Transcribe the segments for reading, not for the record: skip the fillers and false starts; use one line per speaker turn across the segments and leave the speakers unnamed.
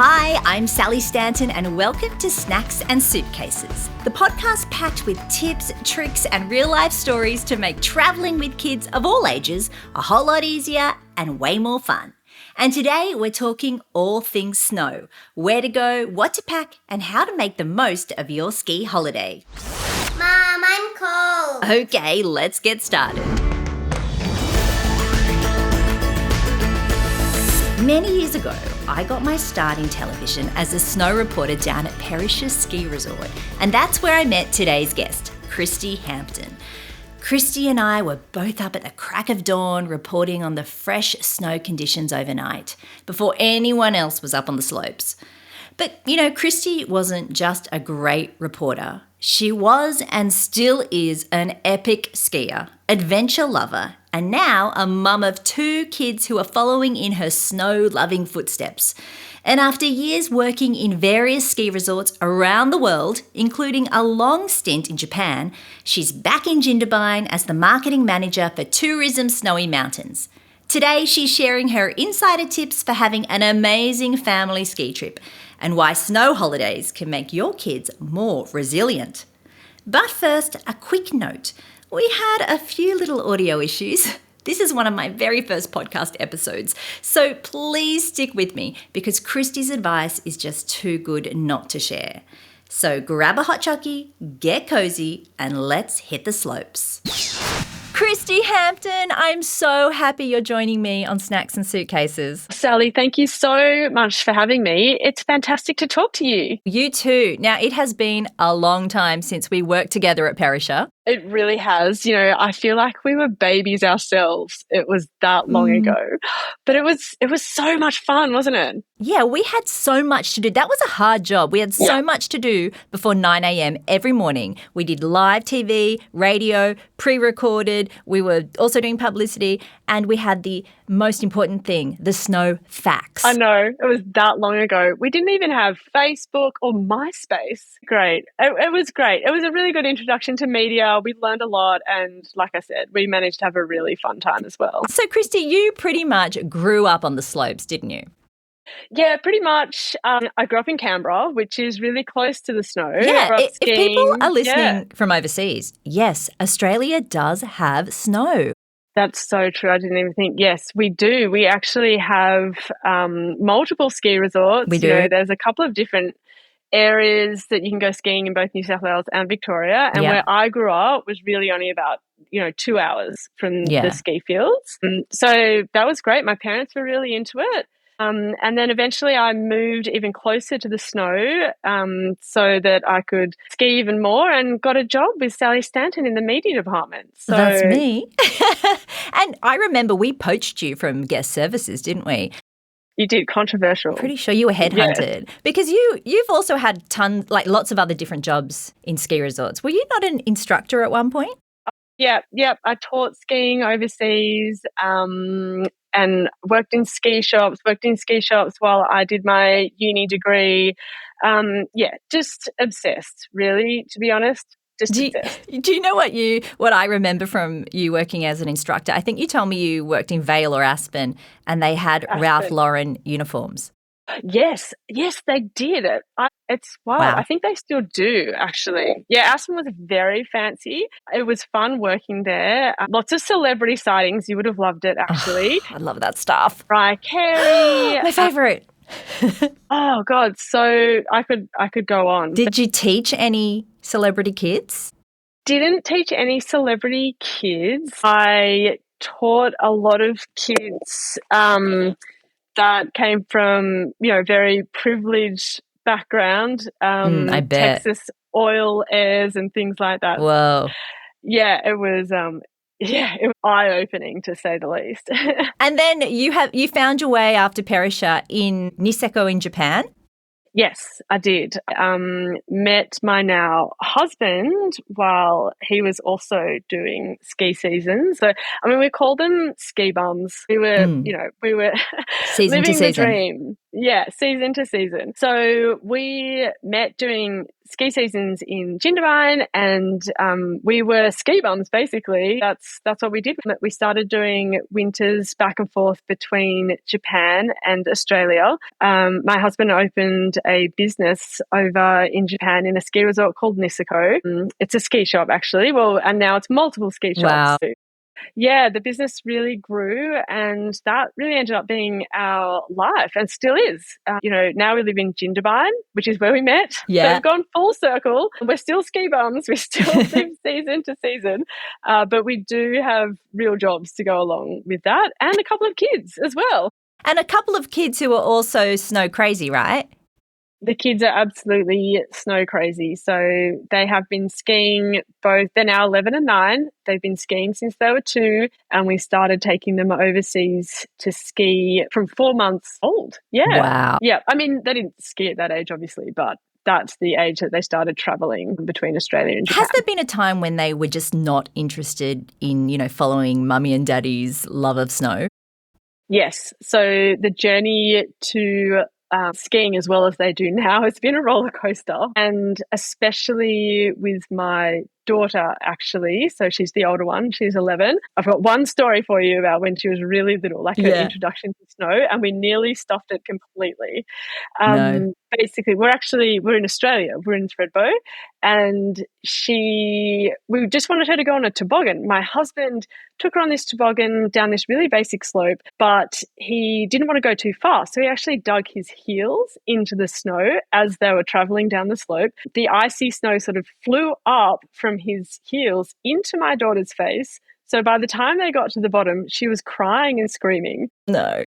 Hi, I'm Sally Stanton and welcome to Snacks and Suitcases, the podcast packed with tips, tricks and real-life stories to make travelling with kids of all ages a whole lot easier and way more fun. And today we're talking all things snow, where to go, what to pack and how to make the most of your ski holiday.
Mom, I'm cold.
Okay, let's get started. Many years ago, I got my start in television as a snow reporter down at Perisher Ski Resort, and that's where I met today's guest, Christie Hampton. Christy and I were both up at the crack of dawn reporting on the fresh snow conditions overnight, before anyone else was up on the slopes. But, Christy wasn't just a great reporter. She was and still is an epic skier, adventure lover, and now a mum of 2 kids who are following in her snow-loving footsteps. And after years working in various ski resorts around the world, including a long stint in Japan, she's back in Jindabyne as the marketing manager for Tourism Snowy Mountains. Today, she's sharing her insider tips for having an amazing family ski trip and why snow holidays can make your kids more resilient. But first, a quick note. We had a few little audio issues. This is one of my very first podcast episodes, so please stick with me because Christy's advice is just too good not to share. So grab a hot chockey, get cozy, and let's hit the slopes. Christie Hampton, I'm so happy you're joining me on Snacks and Suitcases.
Sally, thank you so much for having me. It's fantastic to talk to you.
You too. Now, it has been a long time since we worked together at Perisher.
It really has. I feel like we were babies ourselves. It was that long ago. But it was so much fun, wasn't it?
Yeah, we had so much to do. That was a hard job. We had so much to do before 9 a.m. every morning. We did live TV, radio, pre-recorded. We were also doing publicity, and we had the most important thing, the snow facts.
I know. It was that long ago. We didn't even have Facebook or MySpace. Great. It was great. It was a really good introduction to media. We learned a lot, and like I said, we managed to have a really fun time as well.
So, Christy, you pretty much grew up on the slopes, didn't you?
Yeah, pretty much. I grew up in Canberra, which is really close to the snow.
Yeah, if people are listening from overseas, yes, Australia does have snow.
That's so true. I didn't even think. Yes, we do. We actually have multiple ski resorts.
We do.
There's a couple of different areas that you can go skiing in both New South Wales and Victoria. And where I grew up was really only about 2 hours from the ski fields. So that was great. My parents were really into it. And then eventually I moved even closer to the snow so that I could ski even more and got a job with Sally Stanton in the media department. So
that's me. And I remember we poached you from guest services, didn't we?
You did. Controversial.
Pretty sure you were headhunted because you've also had lots of other different jobs in ski resorts. Were you not an instructor at one point?
Yeah. I taught skiing overseas and worked in ski shops while I did my uni degree. Just obsessed, really, to be honest. Obsessed.
Do you know what I remember from you working as an instructor? I think you told me you worked in Vail or Aspen and they had Ralph Lauren uniforms.
Yes, they did. It's wild.
Wow.
I think they still do, actually. Yeah, Aspen was very fancy. It was fun working there. Lots of celebrity sightings. You would have loved it, actually.
I love that stuff.
Mariah Carey.
My favourite.
Oh, God. So I could go on.
Did you teach any celebrity kids?
Didn't teach any celebrity kids. I taught a lot of kids that came from, very privileged background.
I bet.
Texas oil heirs and things like that.
Whoa.
Yeah, it was eye-opening to say the least.
And then you found your way after Perisher in Niseko in Japan?
Yes, I did. Met my now husband while he was also doing ski seasons. So, we call them ski bums. We were, we were
season
living
to
the
season.
dream. Yeah, season to season. So we met doing ski seasons in Jindabyne, and we were ski bums basically. That's what we did. We started doing winters back and forth between Japan and Australia. My husband opened a business over in Japan in a ski resort called Niseko. It's a ski shop actually. Well, and now it's multiple ski shops.
Wow.
Yeah, the business really grew, and that really ended up being our life and still is. Now we live in Jindabyne, which is where we met.
Yeah.
So we've gone full circle. We're still ski bums. We still live season to season. But we do have real jobs to go along with that, and a couple of kids as well.
And a couple of kids who are also snow crazy, right?
The kids are absolutely snow crazy. So they have been skiing both, they're now 11 and 9. They've been skiing since they were 2, and we started taking them overseas to ski from 4 months old. Yeah.
Wow.
Yeah. I mean, they didn't ski at that age, obviously, but that's the age that they started traveling between Australia and Japan.
Has there been a time when they were just not interested in, following mummy and daddy's love of snow?
Yes. So the journey to skiing as well as they do now has been a roller coaster, and especially with my daughter, actually. So she's the older one. She's 11. I've got one story for you about when she was really little, like her introduction to snow, and we nearly stuffed it completely.
No.
Basically, we're in Australia. We're in Thredbo, and we just wanted her to go on a toboggan. My husband took her on this toboggan down this really basic slope, but he didn't want to go too fast. So he actually dug his heels into the snow as they were traveling down the slope. The icy snow sort of flew up from his heels into my daughter's face. So by the time they got to the bottom, she was crying and screaming.
No.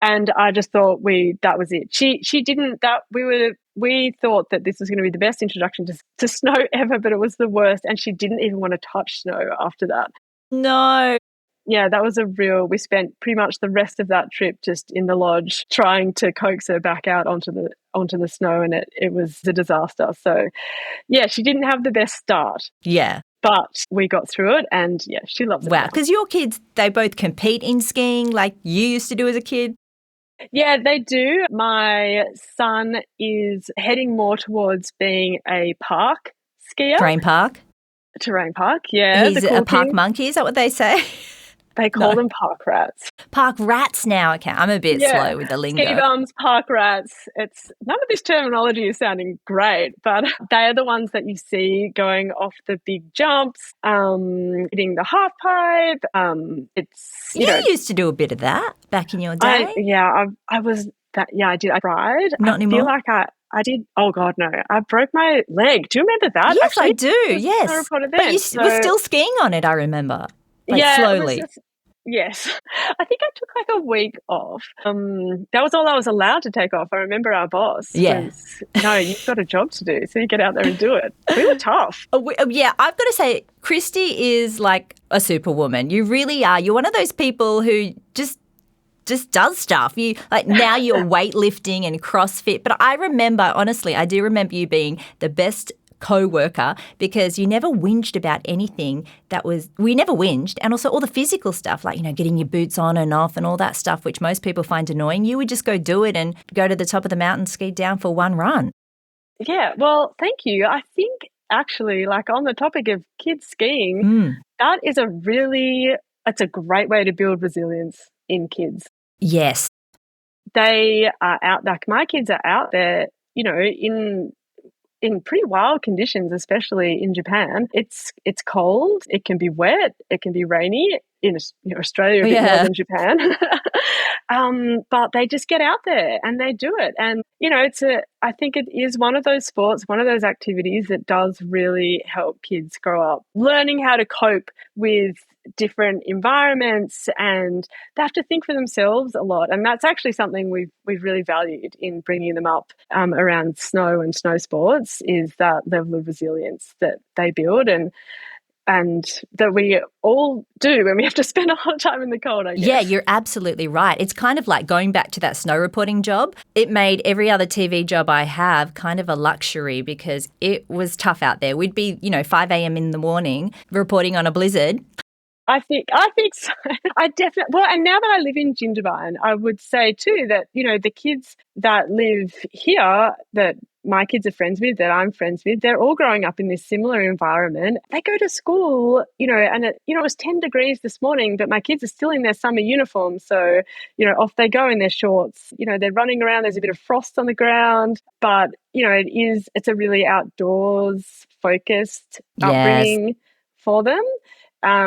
And I just thought that was it. We thought that this was going to be the best introduction to snow ever, but it was the worst. And she didn't even want to touch snow after that.
No.
Yeah, that was we spent pretty much the rest of that trip just in the lodge trying to coax her back out onto the snow, and it was a disaster. So yeah, she didn't have the best start.
Yeah.
But we got through it, and yeah, she loves it.
Wow, because your kids, they both compete in skiing like you used to do as a kid?
Yeah, they do. My son is heading more towards being a park skier.
Terrain park,
yeah.
He's a park monkey, is that what they say?
They call them park rats.
Park rats now. Okay, I'm a bit slow with the lingo.
Ski bums, park rats. None of this terminology is sounding great, but they are the ones that you see going off the big jumps, hitting the half pipe. You
used to do a bit of that back in your day.
I was that. Yeah, I did. I tried.
Not anymore.
I feel like I did. Oh God, no! I broke my leg. Do you remember that?
Yes,
actually?
I do. Yes, but you were still skiing on it. I remember. Slowly.
Yes. I think I took like a week off. That was all I was allowed to take off. I remember our boss.
Yeah.
No, you've got a job to do, so you get out there and do it. We were tough.
Yeah, I've got to say, Christy is like a superwoman. You really are. You're one of those people who just does stuff. Now you're weightlifting and CrossFit. But I do remember you being the best co-worker because you never whinged about anything we never whinged, and also all the physical stuff like getting your boots on and off and all that stuff which most people find annoying. You would just go do it and go to the top of the mountain, ski down for one run.
Yeah, well, thank you. I think actually, like on the topic of kids skiing, that is it's a great way to build resilience in kids.
Yes.
They are out, like my kids are out there, in pretty wild conditions, especially in Japan. It's cold, it can be wet, it can be rainy. In Australia, a bit more than Japan. But they just get out there and they do it. And, I think it is one of those sports, one of those activities that does really help kids grow up learning how to cope with different environments, and they have to think for themselves a lot. And that's actually something we've really valued in bringing them up around snow and snow sports, is that level of resilience that they build and that we all do when we have to spend a lot of time in the cold, I guess.
Yeah, you're absolutely right. It's kind of like going back to that snow reporting job. It made every other TV job I have kind of a luxury because it was tough out there. We'd be, 5 a.m. in the morning reporting on a blizzard.
I think so. I definitely, well, and now that I live in Jindabyne, I would say too that, the kids that live here that my kids are friends with, that I'm friends with, they're all growing up in this similar environment. They go to school, and it was 10 degrees this morning, but my kids are still in their summer uniform. So, off they go in their shorts, they're running around. There's a bit of frost on the ground, but, it's a really outdoors focused upbringing for them.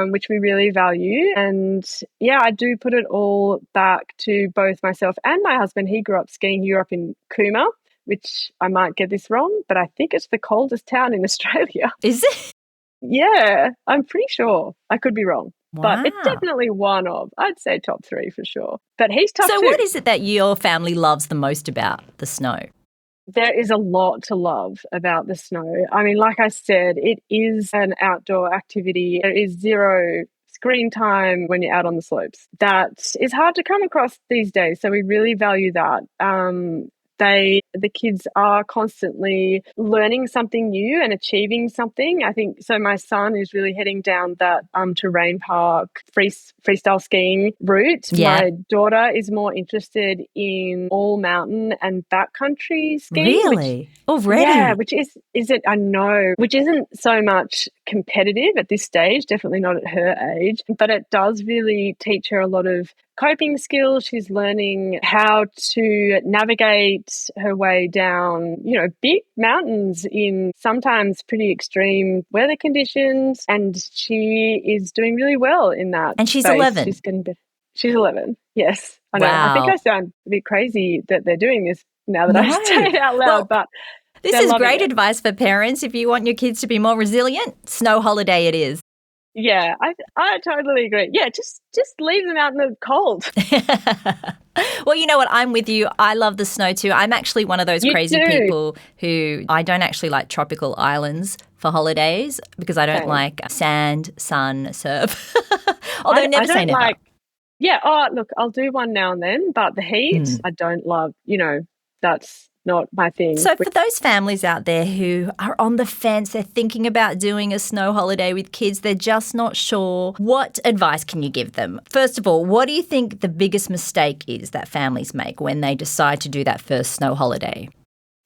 Which we really value. And yeah, I do put it all back to both myself and my husband. He grew up skiing. He grew up in Cooma, which I might get this wrong, but I think it's the coldest town in Australia.
Is it?
Yeah, I'm pretty sure. I could be wrong.
Wow.
But it's definitely one of, I'd say top 3 for sure. But he's tough too.
So what is it that your family loves the most about the snow?
There is a lot to love about the snow. I mean, like I said, it is an outdoor activity. There is zero screen time when you're out on the slopes. That is hard to come across these days. So we really value that. The kids are constantly learning something new and achieving something. I think so. My son is really heading down that terrain park freestyle skiing route.
Yeah.
My daughter is more interested in all mountain and backcountry skiing.
Really? Already?
Yeah, which isn't so much competitive at this stage, definitely not at her age, but it does really teach her a lot of coping skills. She's learning how to navigate her way down, big mountains in sometimes pretty extreme weather conditions, and she is doing really well in that.
And she's
space.
11.
She's 11. Yes, I know.
Wow.
I think I sound a bit crazy that they're doing this now that I say it out loud, but
this is great advice for parents. If you want your kids to be more resilient, snow holiday it is.
Yeah, I totally agree. Yeah, just leave them out in the cold.
Well, you know what? I'm with you. I love the snow too. I'm actually one of those crazy people who I don't actually like tropical islands for holidays because I don't like sand, sun, surf. Although never say never.
Yeah, look, I'll do one now and then, but the heat, I don't love, that's not my thing.
So for those families out there who are on the fence, they're thinking about doing a snow holiday with kids, they're just not sure, what advice can you give them? First of all, what do you think the biggest mistake is that families make when they decide to do that first snow holiday?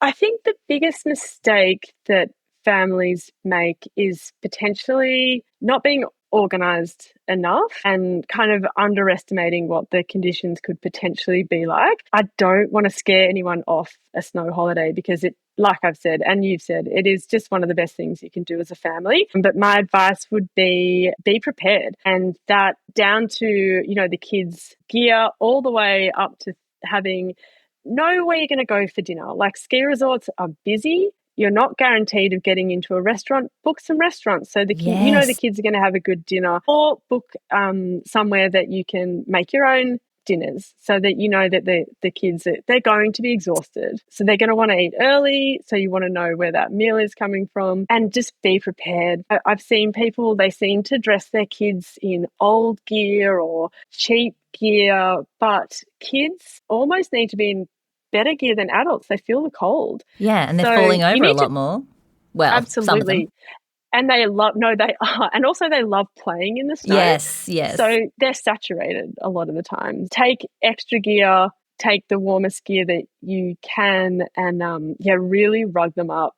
I think the biggest mistake that families make is potentially not being organised enough and kind of underestimating what the conditions could potentially be like. I don't want to scare anyone off a snow holiday because it, like I've said and you've said, it is just one of the best things you can do as a family. But my advice would be prepared, and that down to, the kids' gear all the way up to having know where you're going to go for dinner. Like ski resorts are busy. You're not guaranteed of getting into a restaurant. Book some restaurants so the kids are going to have a good dinner, or book somewhere that you can make your own dinners so that that the kids they're going to be exhausted, so they're going to want to eat early, so you want to know where that meal is coming from and just be prepared. I've seen people, they seem to dress their kids in old gear or cheap gear, but kids almost need to be in better gear than adults. They feel the cold.
Yeah, and they're falling over a lot more. Well,
absolutely.
Some of them.
And they are. And also they love playing in the snow.
Yes.
So they're saturated a lot of the time. Take extra gear, take the warmest gear that you can, and really rug them up.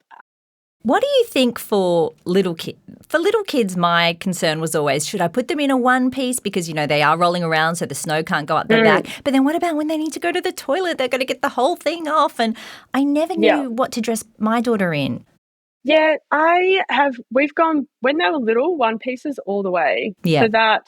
What do you think for little kids? For little kids, my concern was always, should I put them in a one piece because, they are rolling around so the snow can't go up their back. But then what about when they need to go to the toilet? They're going to get the whole thing off. And I never knew what to dress my daughter in.
Yeah, we've gone, when they were little, one pieces all the way.
Yeah.
So that,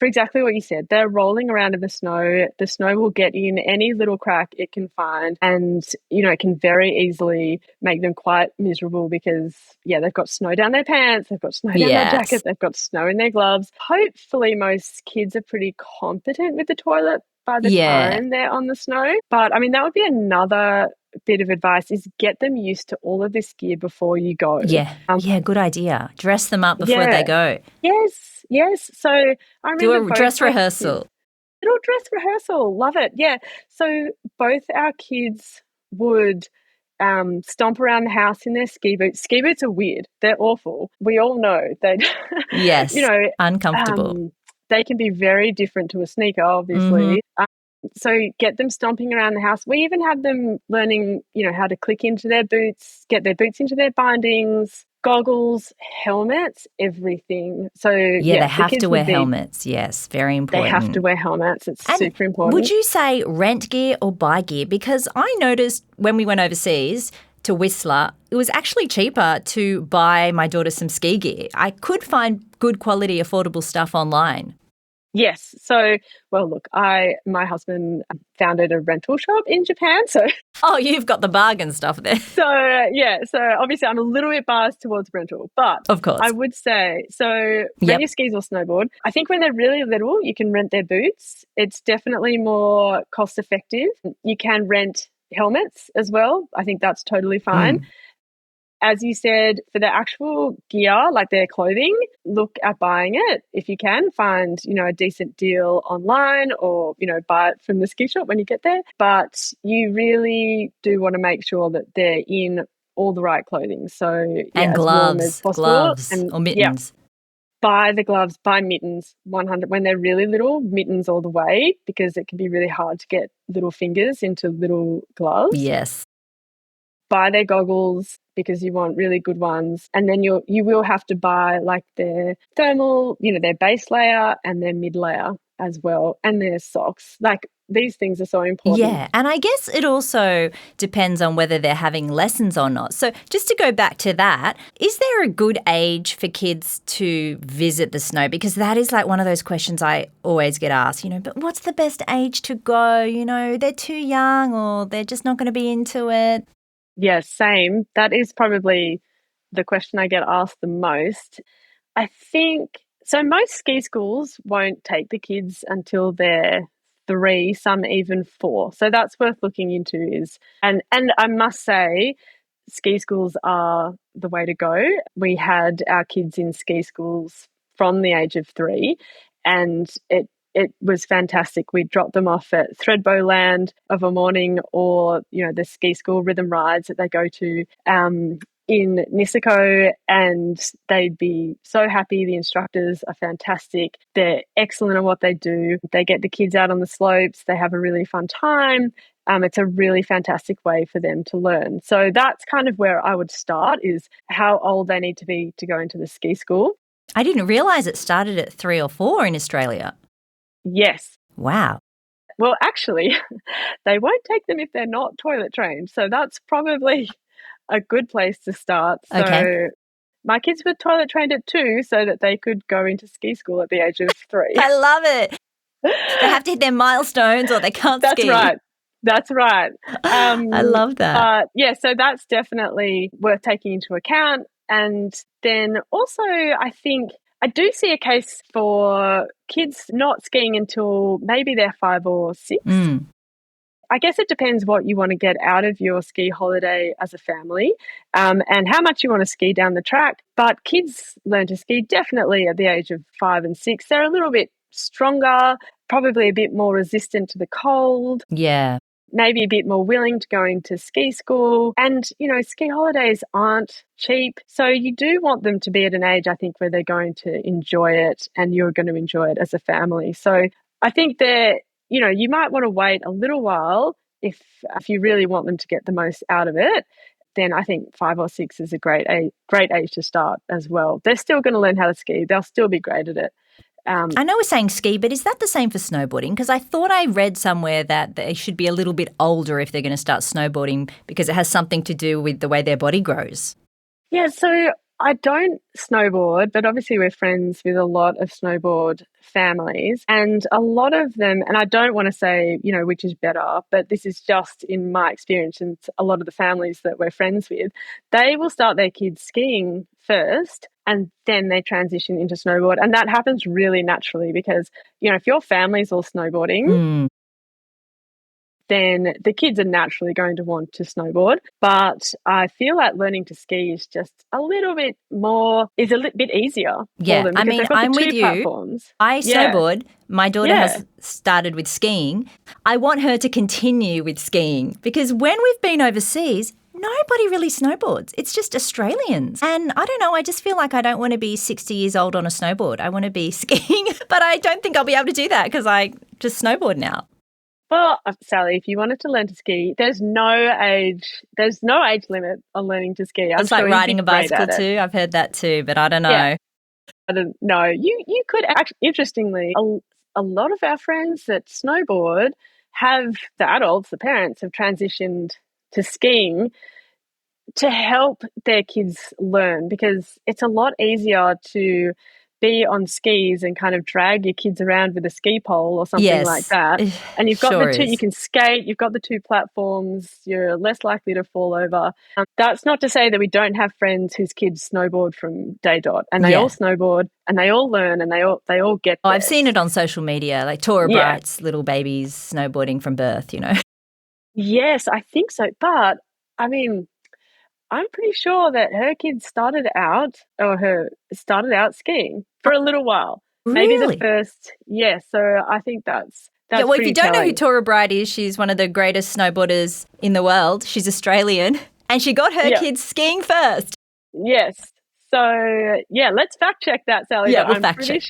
for exactly what you said, they're rolling around in the snow. The snow will get in any little crack it can find, and it can very easily make them quite miserable because they've got snow down their pants, they've got snow down their jacket, they've got snow in their gloves. Hopefully most kids are pretty competent with the toilet by the time they're on the snow. But I mean, that would be another bit of advice, is get them used to all of this gear before you go.
Good idea. Dress them up before they go.
Yes. So I remember
do a dress rehearsal.
Little dress rehearsal. Love it. Yeah. So both our kids would stomp around the house in their ski boots. Ski boots are weird. They're awful. We all know they,
yes, uncomfortable.
They can be very different to a sneaker, obviously. So get them stomping around the house. We even had them learning, how to click into their boots, get their boots into their bindings, goggles, helmets, everything. So
they have to wear helmets. Yes, very important.
They have to wear helmets. It's super important.
Would you say rent gear or buy gear? Because I noticed when we went overseas to Whistler, it was actually cheaper to buy my daughter some ski gear. I could find good quality, affordable stuff online.
Yes. So, well, look, my husband founded a rental shop in Japan. So,
you've got the bargain stuff there.
So, so obviously I'm a little bit biased towards rental, but
of course,
I would say, rent your skis or snowboard. I think when they're really little, you can rent their boots. It's definitely more cost effective. You can rent helmets as well. I think that's totally fine. As you said, for the actual gear, like their clothing, look at buying it if you can. Find, a decent deal online or, buy it from the ski shop when you get there. But you really do want to make sure that they're in all the right clothing. So,
and gloves,
as possible.
gloves or mittens.
Buy the gloves, buy mittens, 100. When they're really little, mittens all the way, because it can be really hard to get little fingers into little gloves.
Yes.
Buy their goggles because you want really good ones. And then you will have to buy like their thermal, their base layer and their mid layer as well, and their socks. Like these things are so important.
Yeah, and I guess it also depends on whether they're having lessons or not. So just to go back to that, is there a good age for kids to visit the snow? Because that is like one of those questions I always get asked, but what's the best age to go? They're too young or they're just not going to be into it.
Yeah, same. That is probably the question I get asked the most. I think, so most ski schools won't take the kids until they're 3, some even 4. So that's worth looking into and I must say, ski schools are the way to go. We had our kids in ski schools from the age of 3 and it was fantastic. We dropped them off at Thredbo land of a morning or, the ski school rhythm rides that they go to in Niseko, and they'd be so happy. The instructors are fantastic. They're excellent at what they do. They get the kids out on the slopes. They have a really fun time. It's a really fantastic way for them to learn. So that's kind of where I would start, is how old they need to be to go into the ski school.
I didn't realise it started at 3 or 4 in Australia.
Yes.
Wow.
Well, actually, they won't take them if they're not toilet trained. So that's probably a good place to start. So my kids were toilet trained at 2 so that they could go into ski school at the age of 3.
I love it. They have to hit their milestones or they can't ski.
That's right.
I love that.
So that's definitely worth taking into account. And then also, I think I do see a case for kids not skiing until maybe they're 5 or 6. I guess it depends what you want to get out of your ski holiday as a family, and how much you want to ski down the track. But kids learn to ski definitely at the age of 5 and 6. They're a little bit stronger, probably a bit more resistant to the cold.
Yeah.
Maybe a bit more willing to go into ski school. And, ski holidays aren't cheap. So you do want them to be at an age, I think, where they're going to enjoy it and you're going to enjoy it as a family. So I think that, you might want to wait a little while if you really want them to get the most out of it. Then I think 5 or 6 is a great age to start as well. They're still going to learn how to ski. They'll still be great at it.
I know we're saying ski, but is that the same for snowboarding? Because I thought I read somewhere that they should be a little bit older if they're going to start snowboarding because it has something to do with the way their body grows.
Yeah, so I don't snowboard, but obviously we're friends with a lot of snowboard families, and a lot of them, and I don't want to say, which is better, but this is just in my experience and a lot of the families that we're friends with, they will start their kids skiing first and then they transition into snowboard. And that happens really naturally because, if your family's all snowboarding, then the kids are naturally going to want to snowboard. But I feel like learning to ski is just a little bit bit easier for them.
I mean, I'm with you.
Platforms.
I snowboard. My daughter has started with skiing. I want her to continue with skiing because when we've been overseas, nobody really snowboards. It's just Australians. And I don't know, I just feel like I don't want to be 60 years old on a snowboard. I want to be skiing, but I don't think I'll be able to do that because I just snowboard now.
Well, Sally, if you wanted to learn to ski, there's no age limit on learning to ski.
It's like riding a bicycle too. I've heard that too, but I don't know.
Yeah. I don't know. You could actually, interestingly, a lot of our friends that snowboard the adults, the parents, have transitioned to skiing to help their kids learn, because it's a lot easier to be on skis and kind of drag your kids around with a ski pole or something like that. And you've got the two, you can skate, you've got the two platforms, you're less likely to fall over. That's not to say that we don't have friends whose kids snowboard from day dot, and they all snowboard and they all learn and they all get there.
I've seen it on social media, like Tora Bright's little babies snowboarding from birth,
Yes, I think so. But I mean, I'm pretty sure that her kids started out skiing for a little while.
Really?
Maybe the first, so I think that's
well, if you don't know who Tora Bright is, she's one of the greatest snowboarders in the world. She's Australian, and she got her kids skiing first.
Yes. So, let's fact check that, Sally.
Yeah, we'll fact check.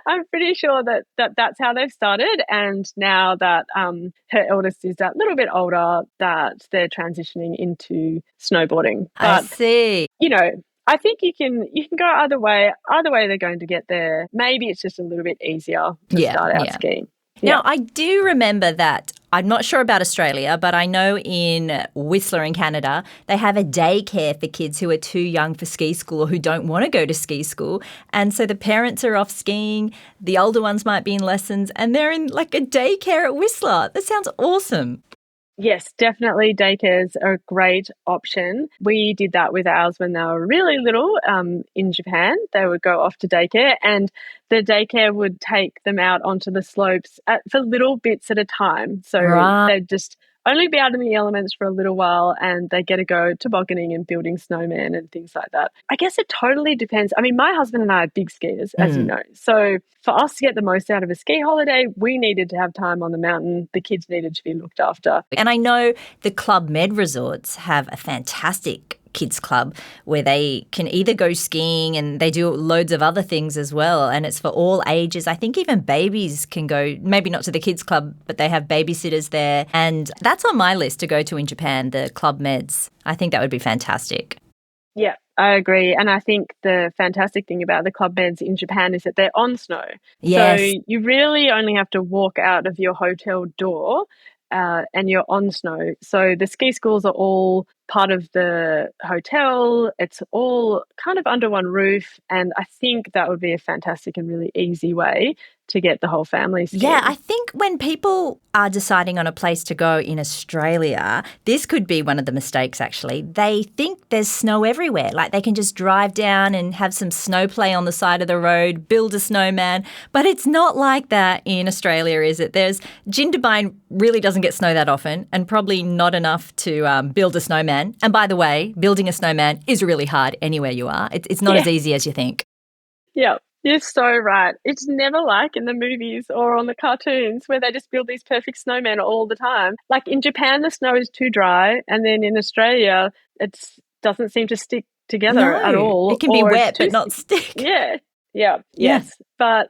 I'm pretty sure that that's how they've started, and now that her eldest is that little bit older, that they're transitioning into snowboarding. But,
I see.
I think you can go either way. Either way, they're going to get there. Maybe it's just a little bit easier to start out skiing.
Now, I do remember that, I'm not sure about Australia, but I know in Whistler in Canada, they have a daycare for kids who are too young for ski school or who don't want to go to ski school. And so the parents are off skiing, the older ones might be in lessons, and they're in like a daycare at Whistler. That sounds awesome.
Yes, definitely daycares are a great option. We did that with ours when they were really little in Japan. They would go off to daycare, and the daycare would take them out onto the slopes for little bits at a time. So they'd just only be out in the elements for a little while, and they get to go tobogganing and building snowmen and things like that. I guess it totally depends. I mean, my husband and I are big skiers, as you know. So for us to get the most out of a ski holiday, we needed to have time on the mountain. The kids needed to be looked after.
And I know the Club Med resorts have a fantastic kids club where they can either go skiing, and they do loads of other things as well, and it's for all ages. I think even babies can go, maybe not to the kids club, but they have babysitters there, and that's on my list to go to in Japan, the Club Meds. I think that would be fantastic.
Yeah, I agree. And I think the fantastic thing about the Club Meds in Japan is that they're on snow.
Yes.
So you really only have to walk out of your hotel door and you're on snow. So the ski schools are all part of the hotel. It's all kind of under one roof. And I think that would be a fantastic and really easy way to get the whole family skiing.
Yeah, I think when people are deciding on a place to go in Australia, this could be one of the mistakes actually. They think there's snow everywhere. Like they can just drive down and have some snow play on the side of the road, build a snowman. But it's not like that in Australia, is it? Jindabyne really doesn't get snow that often, and probably not enough to build a snowman. And by the way, building a snowman is really hard anywhere you are. It's not as easy as you think.
Yeah. You're so right. It's never like in the movies or on the cartoons where they just build these perfect snowmen all the time. Like in Japan, the snow is too dry, and then in Australia, it doesn't seem to stick together at all.
It can be wet but not stick.
Yes. But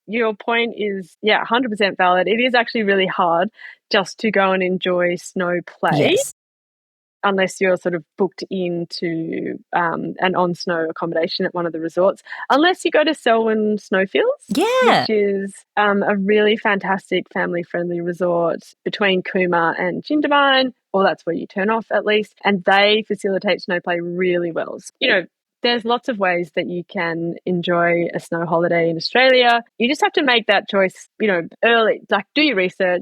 your point is, 100% valid. It is actually really hard just to go and enjoy snow play.
Yes.
Unless you're sort of booked into an on-snow accommodation at one of the resorts. Unless you go to Selwyn Snowfields, which is a really fantastic family-friendly resort between Cooma and Jindabyne, or that's where you turn off at least, and they facilitate snow play really well. So, there's lots of ways that you can enjoy a snow holiday in Australia. You just have to make that choice, early, like do your research,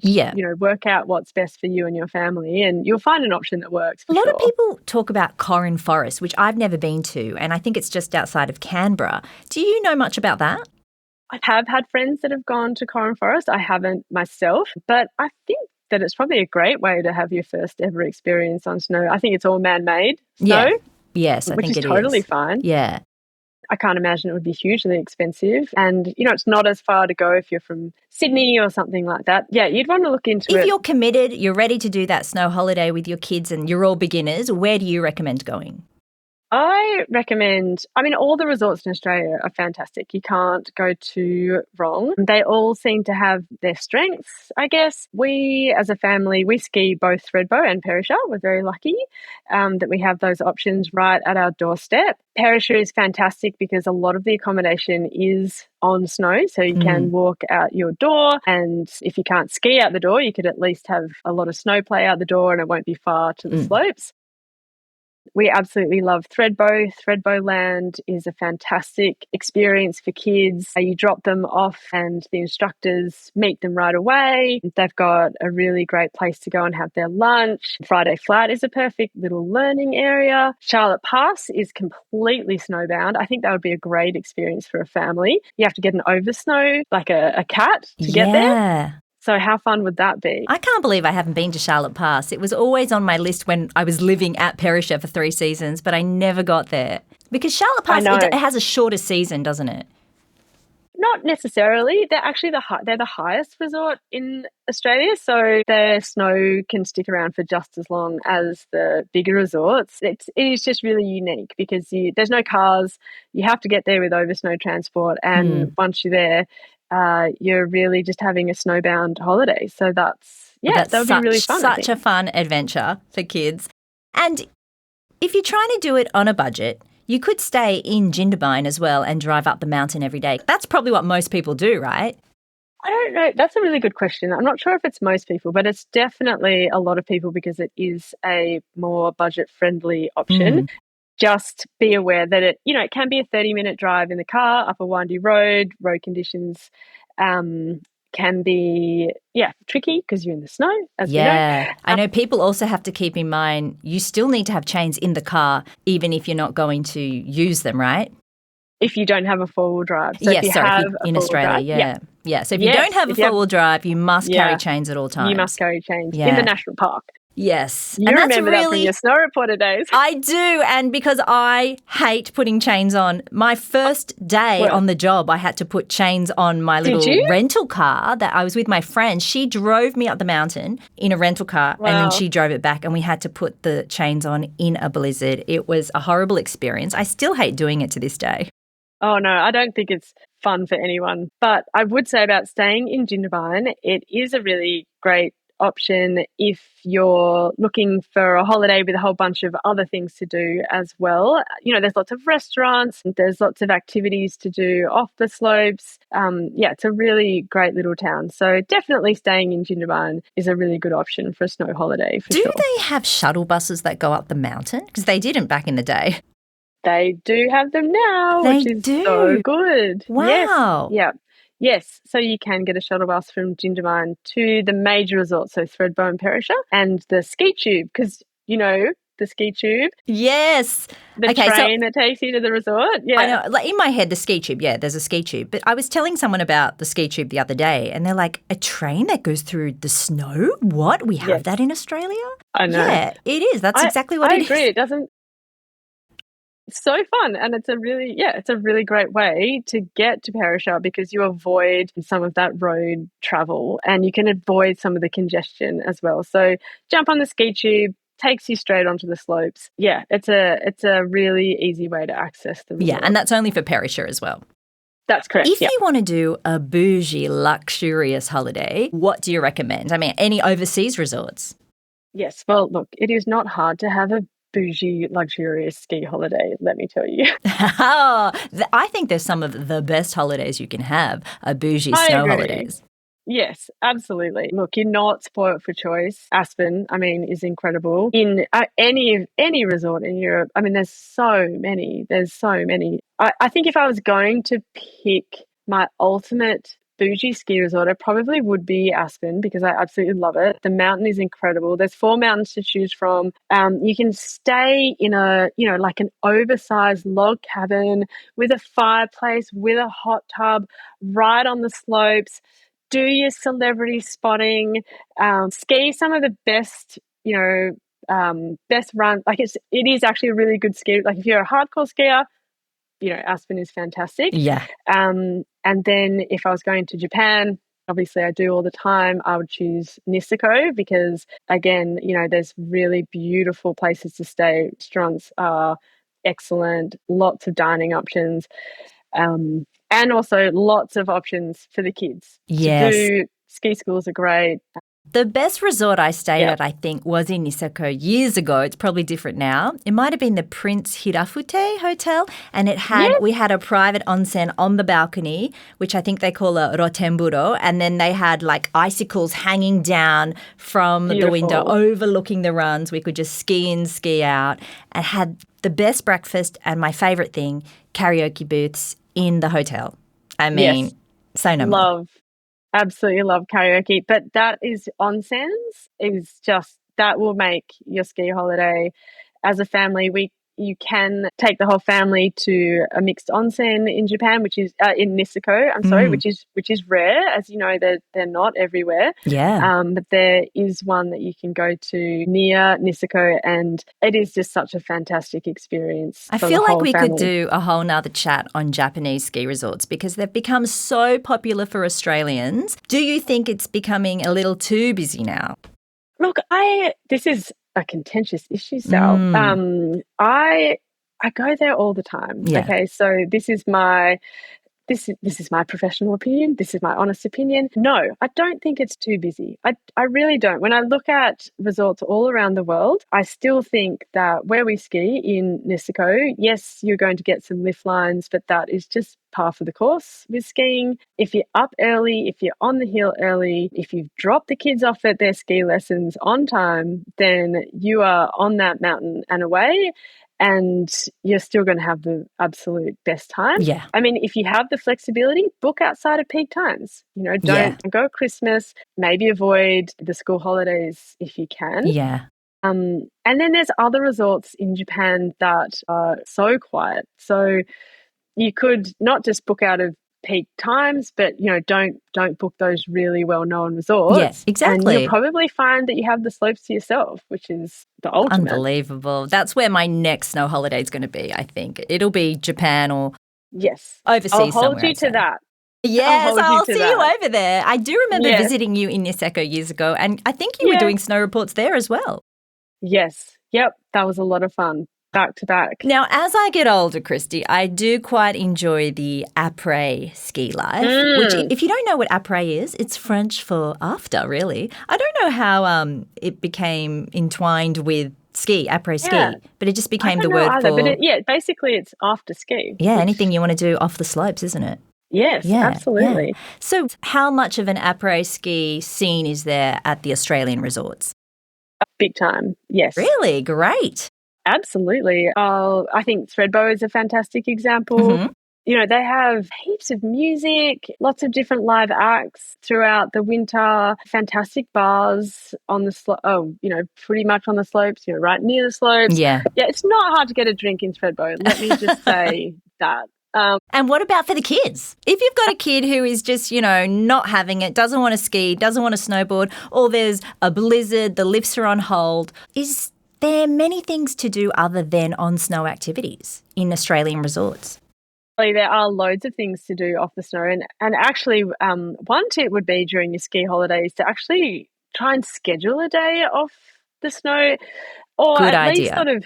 work out what's best for you and your family, and you'll find an option that works.
A lot of people talk about Corrin Forest, which I've never been to, and I think it's just outside of Canberra. Do you know much about that?
I have had friends that have gone to Corrin Forest. I haven't myself, but I think that it's probably a great way to have your first ever experience on snow. I think it's all man-made snow.
Yeah. Yes, I think it is.
Which is totally fine.
Yeah.
I can't imagine it would be hugely expensive. And, it's not as far to go if you're from Sydney or something like that. Yeah, you'd want to look into it.
If you're committed, you're ready to do that snow holiday with your kids and you're all beginners, where do you recommend going?
I recommend, all the resorts in Australia are fantastic. You can't go too wrong. They all seem to have their strengths, I guess. We, as a family, we ski both Thredbo and Perisher. We're very lucky that we have those options right at our doorstep. Perisher is fantastic because a lot of the accommodation is on snow, so you can walk out your door, and if you can't ski out the door, you could at least have a lot of snow play out the door and it won't be far to the slopes. We absolutely love Thredbo. Thredbo Land is a fantastic experience for kids. You drop them off and the instructors meet them right away. They've got a really great place to go and have their lunch. Friday Flat is a perfect little learning area. Charlotte Pass is completely snowbound. I think that would be a great experience for a family. You have to get an oversnow, like a cat, to get there. So how fun would that be?
I can't believe I haven't been to Charlotte Pass. It was always on my list when I was living at Perisher for 3 seasons, but I never got there. Because Charlotte Pass, it has a shorter season, doesn't it?
Not necessarily. They're actually they're the highest resort in Australia, so their snow can stick around for just as long as the bigger resorts. It is just really unique because there's no cars. You have to get there with oversnow transport, and once you're there, you're really just having a snowbound holiday. So that would be really fun.
Such a fun adventure for kids. And if you're trying to do it on a budget, you could stay in Jindabyne as well and drive up the mountain every day. That's probably what most people do, right?
I don't know. That's a really good question. I'm not sure if it's most people, but it's definitely a lot of people because it is a more budget-friendly option. Just be aware that it can be a 30-minute drive in the car up a windy road. Road conditions can be, tricky because you're in the snow, as we know.
I know people also have to keep in mind you still need to have chains in the car even if you're not going to use them, right?
If you don't have a four-wheel drive.
So in Australia, So if you don't have a four-wheel drive, you must carry chains at all times.
You must carry chains in the national park.
Yes.
You remember that from your snow reporter days.
I do, and because I hate putting chains on. My first day on the job, I had to put chains on my little rental car that I was with my friend. She drove me up the mountain in a rental car and then she drove it back and we had to put the chains on in a blizzard. It was a horrible experience. I still hate doing it to this day.
Oh, no, I don't think it's fun for anyone. But I would say about staying in Jindabyne, it is a really great option if you're looking for a holiday with a whole bunch of other things to do as well. There's lots of restaurants, there's lots of activities to do off the slopes. It's a really great little town. So definitely staying in Jindabyne is a really good option for a snow holiday for sure.
Do they have shuttle buses that go up the mountain? Because they didn't back in the day.
They do have them now, which is so good.
Wow.
Yes, so you can get a shuttle bus from Jindabyne to the major resorts, so Thredbo and Perisher, and the ski tube, because, the ski tube.
Yes.
The train that takes you to the resort. Yeah.
I know. Like in my head, the ski tube, there's a ski tube. But I was telling someone about the ski tube the other day, and they're like, a train that goes through the snow? What? We have that in Australia?
I know.
Yeah, it is. That's exactly what it is.
I agree. It doesn't. It's so fun, and it's a really great way to get to Perisher because you avoid some of that road travel and you can avoid some of the congestion as well. So jump on the ski tube, takes you straight onto the slopes. Yeah, it's a really easy way to access the resort.
Yeah, and that's only for Perisher as well.
That's correct.
If you want to do a bougie, luxurious holiday, what do you recommend? I mean, any overseas resorts?
Yes, well, look, it is not hard to have a bougie, luxurious ski holiday, let me tell you.
I think there's some of the best holidays you can have, bougie snow holidays.
Yes, absolutely. Look, you're not spoilt for choice. Aspen, is incredible. In any resort in Europe, there's so many. I think if I was going to pick my ultimate bougie ski resort, it probably would be Aspen because I absolutely love it. The mountain is incredible. There's 4 mountains to choose from. You can stay in like an oversized log cabin with a fireplace, with a hot tub, right on the slopes. Do your celebrity spotting, ski some of the best, best run. Like it is actually a really good ski. Like if you're a hardcore skier, Aspen is fantastic.
Yeah.
And then if I was going to Japan, obviously I do all the time, I would choose Niseko because, again, there's really beautiful places to stay. Restaurants are excellent, lots of dining options, and also lots of options for the kids to do. Ski schools are great.
The best resort I stayed at, I think, was in Niseko years ago. It's probably different now. It might have been the Prince Hirafute Hotel, and we had a private onsen on the balcony, which I think they call a rotemburo, and then they had like icicles hanging down from the window overlooking the runs. We could just ski in, ski out, and had the best breakfast and my favourite thing, karaoke booths in the hotel. I mean, say no more.
Absolutely love karaoke, but that is onsens that will make your ski holiday. As a family, you can take the whole family to a mixed onsen in Japan, which is in Niseko. I'm sorry, which is rare, as you know, they're not everywhere.
Yeah.
But there is one that you can go to near Niseko, and it is just such a fantastic experience.
I feel like we could do a whole nother chat on Japanese ski resorts because they've become so popular for Australians. Do you think it's becoming a little too busy now?
Look, this is a contentious issue, Sal. I go there all the time.
Yeah.
Okay, so this is my professional opinion. This is my honest opinion. No, I don't think it's too busy. I really don't. When I look at resorts all around the world, I still think that where we ski in Niseko, yes, you're going to get some lift lines, but that is just par for the course with skiing. If you're up early, if you're on the hill early, if you've dropped the kids off at their ski lessons on time, then you are on that mountain and away. And you're still going to have the absolute best time.
Yeah.
I mean, if you have the flexibility, book outside of peak times. Don't go at Christmas. Maybe avoid the school holidays if you can.
Yeah.
And then there's other resorts in Japan that are so quiet. So you could not just book out of peak times, but don't book those really well-known resorts.
Yes, exactly.
And you'll probably find that you have the slopes to yourself, which is the ultimate.
Unbelievable. That's where my next snow holiday is going to be, I think. It'll be Japan or overseas
I'll hold
somewhere,
you to that.
Yes, I'll see you over there. I do remember visiting you in Niseko years ago, and I think you were doing snow reports there as well.
Yes. Yep. That was a lot of fun. Back to back.
Now, as I get older, Christy, I do quite enjoy the Apres ski life, which, if you don't know what Apres is, it's French for after, really. I don't know how it became entwined with ski, Apres ski, but it just became the word
either,
for...
But basically it's after ski.
Yeah, anything you want to do off the slopes, isn't it?
Yes, absolutely.
Yeah. So how much of an Apres ski scene is there at the Australian resorts?
Big time, yes.
Really? Great.
Absolutely. I think Thredbo is a fantastic example. Mm-hmm. They have heaps of music, lots of different live acts throughout the winter, fantastic bars on the pretty much on the slopes, right near the slopes.
Yeah.
Yeah, it's not hard to get a drink in Thredbo. Let me just say that.
And what about for the kids? If you've got a kid who is just, not having it, doesn't want to ski, doesn't want to snowboard, or there's a blizzard, the lifts are on hold, is there are many things to do other than on-snow activities in Australian resorts?
There are loads of things to do off the snow. And actually, one tip would be during your ski holidays to actually try and schedule a day off the snow. Or
Good
at
idea.
least sort of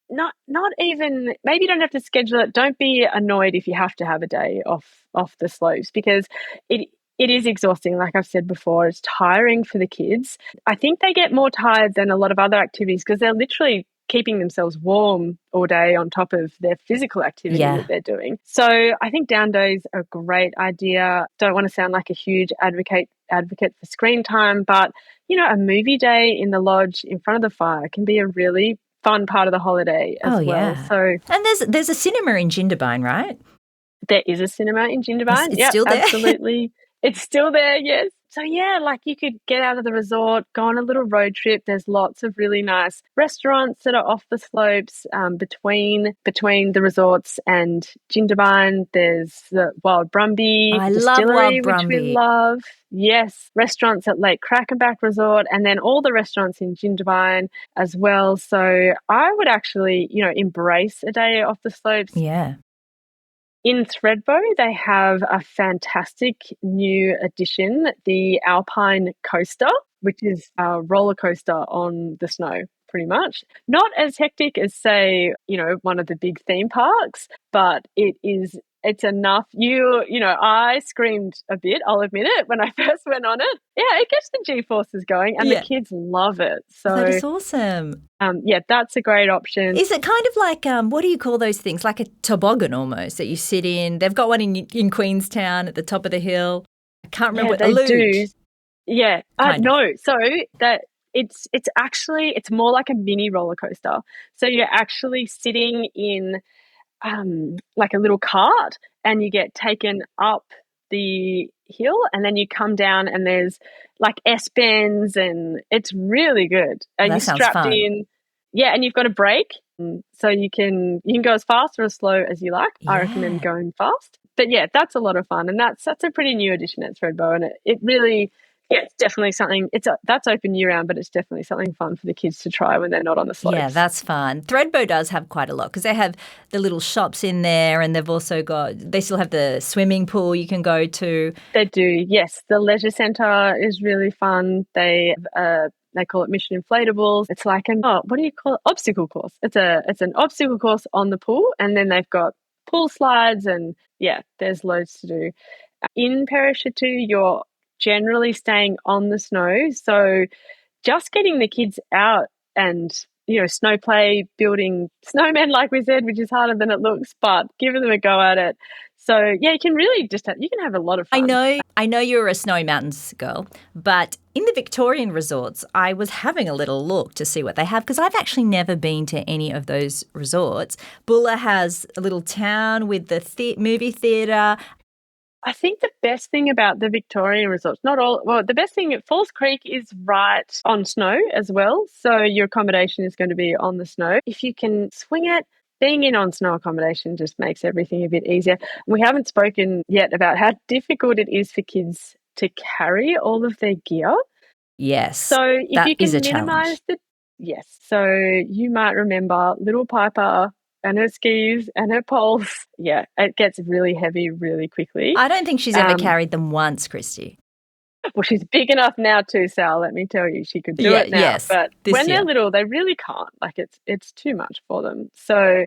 not even, maybe you don't have to schedule it. Don't be annoyed if you have to have a day off the slopes, because it is exhausting, like I've said before. It's tiring for the kids. I think they get more tired than a lot of other activities because they're literally keeping themselves warm all day on top of their physical activity that they're doing. So I think down days are a great idea. Don't want to sound like a huge advocate for screen time, but, a movie day in the lodge in front of the fire can be a really fun part of the holiday as well.
Yeah.
So,
and there's a cinema in Jindabyne, right?
There is a cinema in Jindabyne.
It's still there?
Absolutely. It's still there, yes. So, you could get out of the resort, go on a little road trip. There's lots of really nice restaurants that are off the slopes between the resorts and Jindabyne. There's the Wild Brumby Distillery, which we love. Yes, restaurants at Lake Krakenbach Resort, and then all the restaurants in Jindabyne as well. So I would actually, embrace a day off the slopes.
Yeah.
In Thredbo, they have a fantastic new addition, the Alpine Coaster, which is a roller coaster on the snow, pretty much. Not as hectic as, say, one of the big theme parks, but it's enough. I screamed a bit, I'll admit it, when I first went on it. Yeah, it gets the G-forces going and the kids love it. So
that is awesome.
That's a great option.
Is it kind of like, what do you call those things? Like a toboggan almost that you sit in. They've got one in Queenstown at the top of the hill. I can't remember what
they
luge.
do. Yeah, no. So that it's more like a mini roller coaster. So you're actually sitting in like a little cart, and you get taken up the hill, and then you come down, and there's like S-bends, and it's really good. And
that
you're
sounds
strapped
fun.
in, and you've got a brake, so you can go as fast or as slow as you like. I recommend going fast. But yeah, that's a lot of fun, and that's a pretty new addition at Thredbo, and it really. Yeah, it's definitely something. That's open year round, but it's definitely something fun for the kids to try when they're not on the slopes.
Yeah, that's fun. Thredbo does have quite a lot because they have the little shops in there, and they still have the swimming pool you can go to.
They do, yes. The leisure centre is really fun. They call it Mission Inflatables. It's like what do you call it? Obstacle course. It's an obstacle course on the pool, and then they've got pool slides, and there's loads to do. In Parashatu, you're generally staying on the snow, so just getting the kids out and snow play, building snowmen like we said, which is harder than it looks, but giving them a go at it. So you can really you can have a lot of fun.
I know you're a Snowy Mountains girl, but in the Victorian resorts I was having a little look to see what they have, because I've actually never been to any of those resorts. Bulla has a little town with the movie theatre.
I think the best thing about the Victorian resorts, the best thing, Falls Creek is right on snow as well. So your accommodation is going to be on the snow. If you can swing it, being in on snow accommodation just makes everything a bit easier. We haven't spoken yet about how difficult it is for kids to carry all of their gear.
Yes.
So if you can minimise yes. So you might remember little Piper and her skis and her poles. Yeah, it gets really heavy really quickly.
I don't think she's ever carried them once, Christy.
Well, she's big enough now too, Sal. Let me tell you, she could do it now.
Yes,
but when they're little, they really can't. Like it's too much for them. So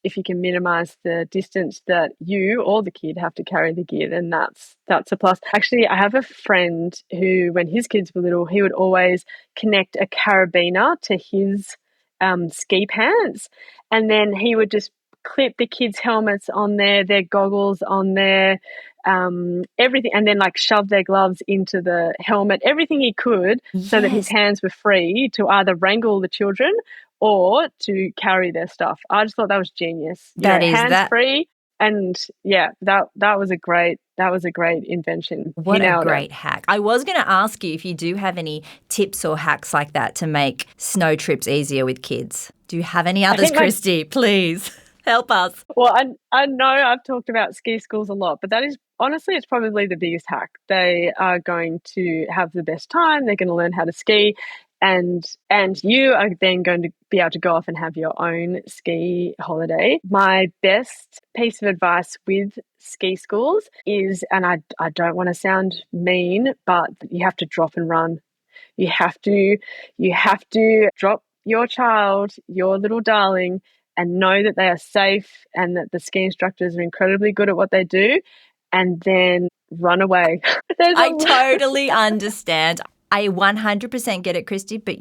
if you can minimise the distance that you or the kid have to carry the gear, then that's a plus. Actually, I have a friend who, when his kids were little, he would always connect a carabiner to his ski pants, and then he would just clip the kids' helmets on there, their goggles on there, everything, and then shove their gloves into the helmet, everything he could, so that his hands were free to either wrangle the children or to carry their stuff. I just thought that was genius. Hands free, and that was a great invention.
What a great hack. I was going to ask you if you do have any tips or hacks like that to make snow trips easier with kids. Do you have any others, Christy? Please help us.
Well, I know I've talked about ski schools a lot, but that is honestly, it's probably the biggest hack. They are going to have the best time. They're going to learn how to ski. And you are then going to be able to go off and have your own ski holiday. My best piece of advice with ski schools is, and I don't want to sound mean, but you have to drop and run. You have to drop your child, your little darling, and know that they are safe and that the ski instructors are incredibly good at what they do, and then run away.
I totally understand. I 100% get it, Christy, but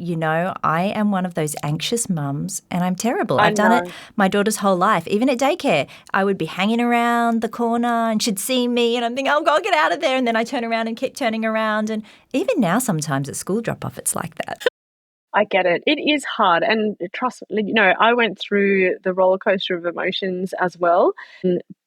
I am one of those anxious mums, and I'm terrible. I've done it my daughter's whole life. Even at daycare, I would be hanging around the corner and she'd see me and I'm thinking, oh, God, get out of there. And then I turn around and keep turning around. And even now, sometimes at school drop-off, it's like that.
I get it. It is hard. And trust me, I went through the roller coaster of emotions as well.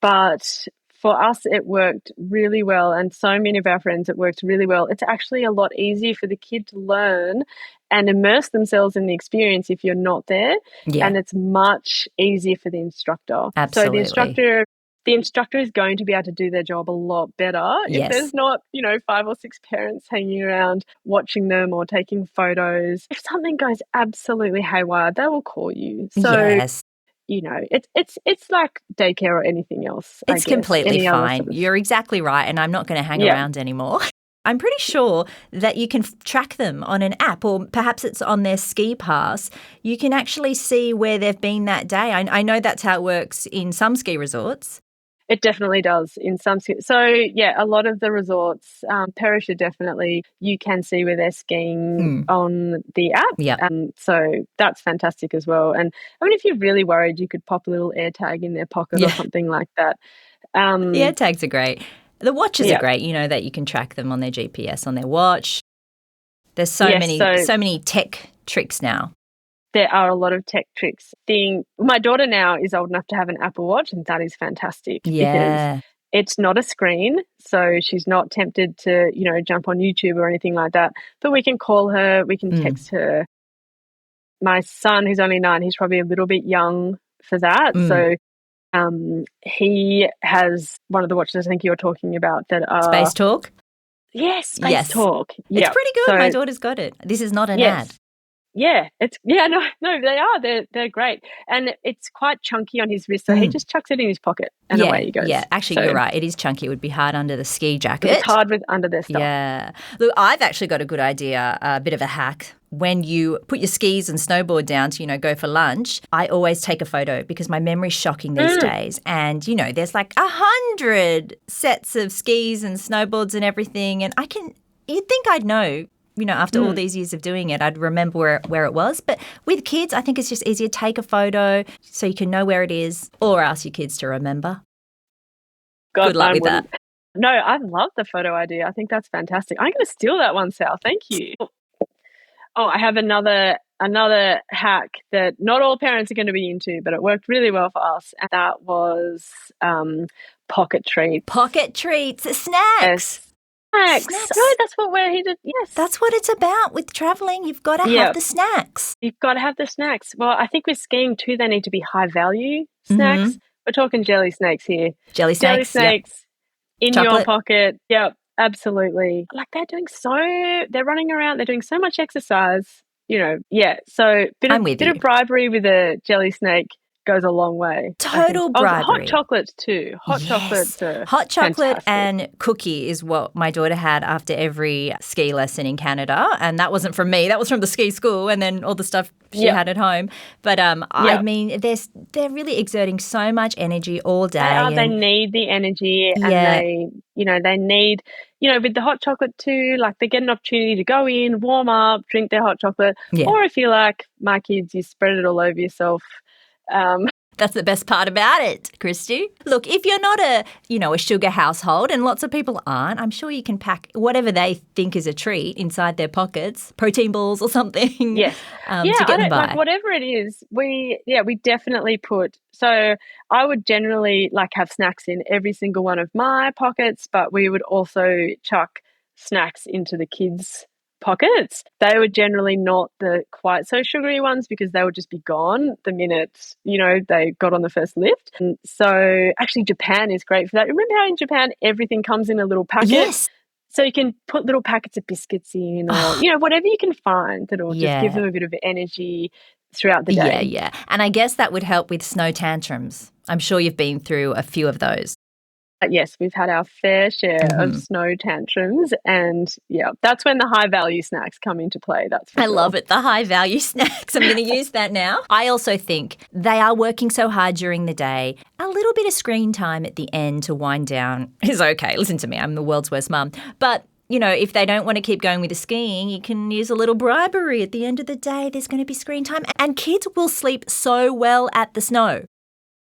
But for us, it worked really well. And so many of our friends, it worked really well. It's actually a lot easier for the kid to learn and immerse themselves in the experience if you're not there. Yeah. And it's much easier for the instructor.
Absolutely.
So the instructor is going to be able to do their job a lot better if there's not, 5 or 6 parents hanging around watching them or taking photos. If something goes absolutely haywire, they will call you. So
yes.
it's like daycare or anything else.
It's completely fine. You're exactly right, and I'm not going to hang around anymore. I'm pretty sure that you can track them on an app, or perhaps it's on their ski pass. You can actually see where they've been that day. I know that's how it works in some ski resorts.
It definitely does in some. So, a lot of the resorts, Perisher definitely, you can see where they're skiing on the app.
Yeah.
So that's fantastic as well. And I mean, if you're really worried, you could pop a little air tag in their pocket or something like that.
The air tags are great. The watches are great, that you can track them on their GPS, on their watch. There's so many tech tricks now.
There are a lot of tech tricks. My daughter now is old enough to have an Apple Watch, and that is fantastic.
Yeah.
Because it's not a screen, so she's not tempted to, jump on YouTube or anything like that. But we can call her, we can text her. My son, who's only 9, he's probably a little bit young for that. So he has one of the watches I think you're talking about that are
Space Talk?
Yes, Space Talk.
It's pretty good. My daughter's got it. This is not an ad.
Yeah, no, they are. They're great, and it's quite chunky on his wrist, so he just chucks it in his pocket and away he goes.
Yeah, actually, you're right. It is chunky. It would be hard under the ski jacket.
It's hard under their stuff.
Yeah. Look, I've actually got a good idea, a bit of a hack. When you put your skis and snowboard down to, go for lunch, I always take a photo because my memory's shocking these days. And, there's like 100 sets of skis and snowboards and everything. And you'd think I'd know. After all these years of doing it, I'd remember where it was. But with kids, I think it's just easier. Take a photo so you can know where it is, or ask your kids to remember. Good luck with that.
No, I love the photo idea. I think that's fantastic. I'm going to steal that one, Sal. Thank you. Oh, I have another hack that not all parents are going to be into, but it worked really well for us. And that was pocket treats.
Pocket treats, snacks.
Snacks. No, that's what we're here to. Yes,
that's what it's about with traveling. You've got to have the snacks.
You've got to have the snacks. Well, I think with skiing too, they need to be high value snacks. We're talking jelly snakes here.
Jelly snakes
in your pocket. Yep, absolutely. Like they're running around. They're doing so much exercise. So bit of bribery with a jelly snake goes a long way.
Total bribery.
Hot chocolates too. Hot chocolates are
hot chocolate
fantastic.
And cookie is what my daughter had after every ski lesson in Canada. And that wasn't from me. That was from the ski school and then all the stuff she had at home. But I mean, they're really exerting so much energy all day.
They need the energy and they need, with the hot chocolate too, like they get an opportunity to go in, warm up, drink their hot chocolate. Yeah. Or if you like my kids, you spread it all over yourself.
That's the best part about it, Christy. Look, if you're not a sugar household, and lots of people aren't, I'm sure you can pack whatever they think is a treat inside their pockets, protein balls or something.
Yes.
To get them by.
Like whatever it is, we definitely put. So I would generally have snacks in every single one of my pockets, but we would also chuck snacks into the kids' pockets. They were generally not the quite so sugary ones because they would just be gone the minute they got on the first lift. And so actually Japan is great for that. Remember how in Japan everything comes in a little packet?
Yes.
So you can put little packets of biscuits in or whatever you can find that'll just give them a bit of energy throughout the day.
Yeah. And I guess that would help with snow tantrums. I'm sure you've been through a few of those.
Yes, we've had our fair share of snow tantrums, and that's when the high value snacks come into play. That's for sure.
I love it, the high value snacks. I'm going to use that now. I also think they are working so hard during the day. A little bit of screen time at the end to wind down is okay. Listen to me, I'm the world's worst mum. But if they don't want to keep going with the skiing, you can use a little bribery. At the end of the day, there's going to be screen time, and kids will sleep so well at the snow.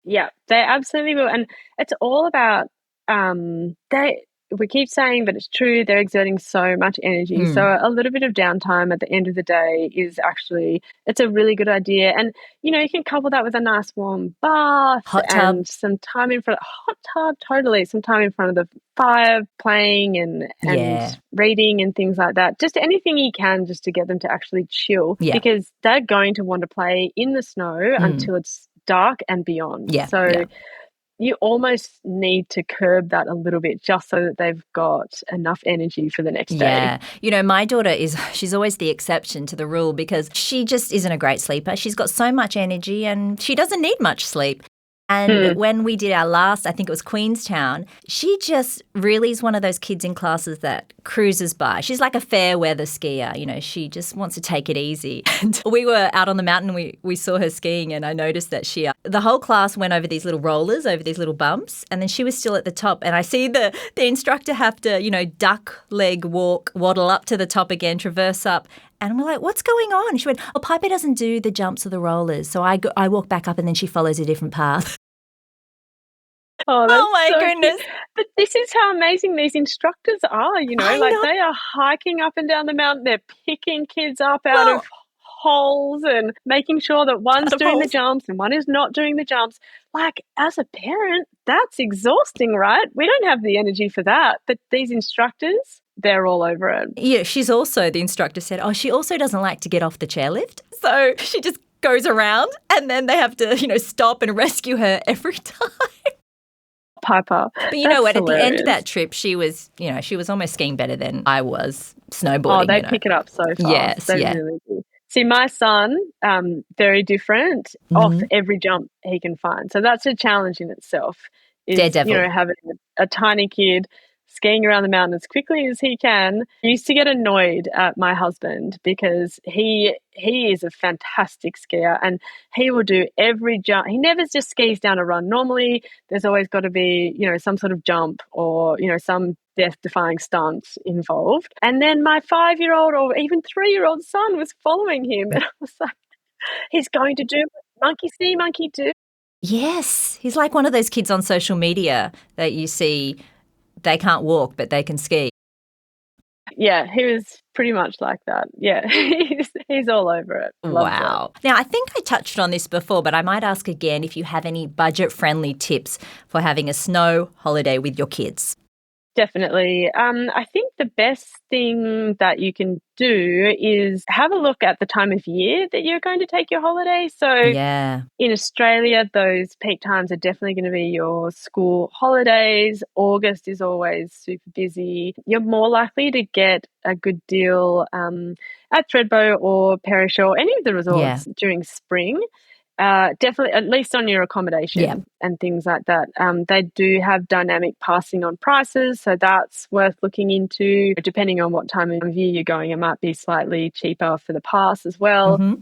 Yeah, they absolutely will, and it's all about. We keep saying, but it's true, they're exerting so much energy. So a little bit of downtime at the end of the day it's a really good idea. And, you can couple that with a nice warm bath.
Hot tub.
And some time in front of hot tub, totally. Some time in front of the fire playing and reading and things like that. Just anything you can just to get them to actually chill because they're going to want to play in the snow until it's dark and beyond. you almost need to curb that a little bit just so that they've got enough energy for the next day.
Yeah. My daughter she's always the exception to the rule because she just isn't a great sleeper. She's got so much energy and she doesn't need much sleep. And when we did our last, I think it was Queenstown, she just really is one of those kids in classes that cruises by. She's like a fair weather skier, she just wants to take it easy. And we were out on the mountain, we saw her skiing and I noticed that the whole class went over these little rollers, over these little bumps, and then she was still at the top. And I see the instructor have to, duck leg walk, waddle up to the top again, traverse up. And we're like, what's going on? She went, Piper doesn't do the jumps or the rollers. So I walk back up and then she follows a different path.
Oh,
my goodness.
Cute. But this is how amazing these instructors are,
I know.
they are hiking up and down the mountain. They're picking kids up out of holes and making sure that one's doing the jumps and one is not doing the jumps. Like, as a parent, that's exhausting, right? We don't have the energy for that. But these instructors, they're all over it.
Yeah, the instructor said, she also doesn't like to get off the chairlift. So she just goes around and then they have to, stop and rescue her every time.
Piper.
But you know what? Hilarious. At the end of that trip, she was almost skiing better than I was snowboarding.
Oh, they pick it up so fast.
Yes,
they really do. See, my son, very different off every jump he can find. So that's a challenge in itself.
Daredevil.
Having a tiny kid skiing around the mountain as quickly as he can. I used to get annoyed at my husband because he is a fantastic skier and he will do every jump. He never just skis down a run. Normally, there's always got to be, some sort of jump or, some death-defying stunt involved. And then my 5-year-old or even 3-year-old son was following him. And I was like, he's going to do monkey see, monkey do.
Yes. He's like one of those kids on social media that you see. They can't walk, but they can ski.
Yeah, he was pretty much like that. Yeah, he's all over it.
Wow. Now, I think I touched on this before, but I might ask again if you have any budget-friendly tips for having a snow holiday with your kids.
Definitely. I think the best thing that you can do is have a look at the time of year that you're going to take your holiday. So in Australia, those peak times are definitely going to be your school holidays. August is always super busy. You're more likely to get a good deal at Thredbo or Perisher or any of the resorts during spring. Definitely, at least on your accommodation and things like that. They do have dynamic passing on prices, so that's worth looking into. Depending on what time of year you're going, it might be slightly cheaper for the pass as well.
Mm-hmm.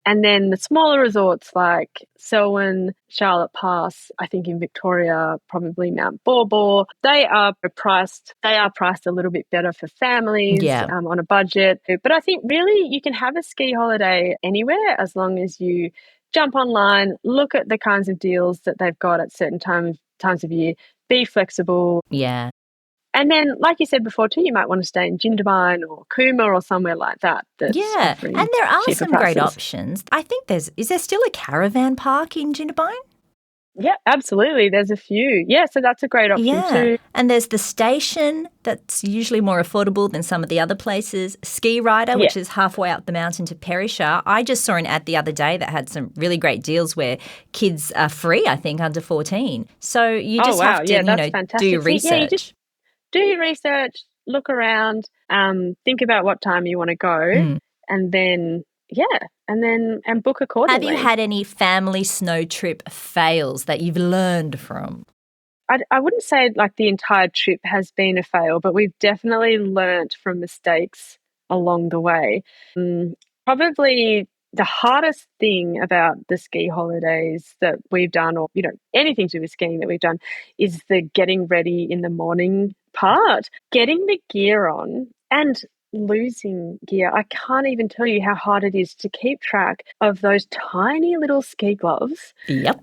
And then the smaller resorts like Selwyn, Charlotte Pass, I think in Victoria, probably Mount Baw, they are priced a little bit better for families on a budget. But I think really you can have a ski holiday anywhere as long as you jump online, look at the kinds of deals that they've got at certain times of year, be flexible.
Yeah.
And then, like you said before too, you might want to stay in Jindabyne or Cooma or somewhere like that.
And there are some great options. I think is there still a caravan park in Jindabyne?
Yeah, absolutely. There's a few. Yeah, so that's a great option too.
And there's the station that's usually more affordable than some of the other places. Ski Rider, which is halfway up the mountain to Perisher. I just saw an ad the other day that had some really great deals where kids are free, I think, under 14. So you just have to, do your research.
Yeah, you just do your research, look around, think about what time you want to go, and then and book accordingly.
Have you had any family snow trip fails that you've learned from?
I wouldn't say like the entire trip has been a fail, but we've definitely learnt from mistakes along the way. Probably the hardest thing about the ski holidays that we've done, or anything to do with skiing that we've done, is the getting ready in the morning part. Getting the gear on and losing gear. I can't even tell you how hard it is to keep track of those tiny little ski gloves.
Yep.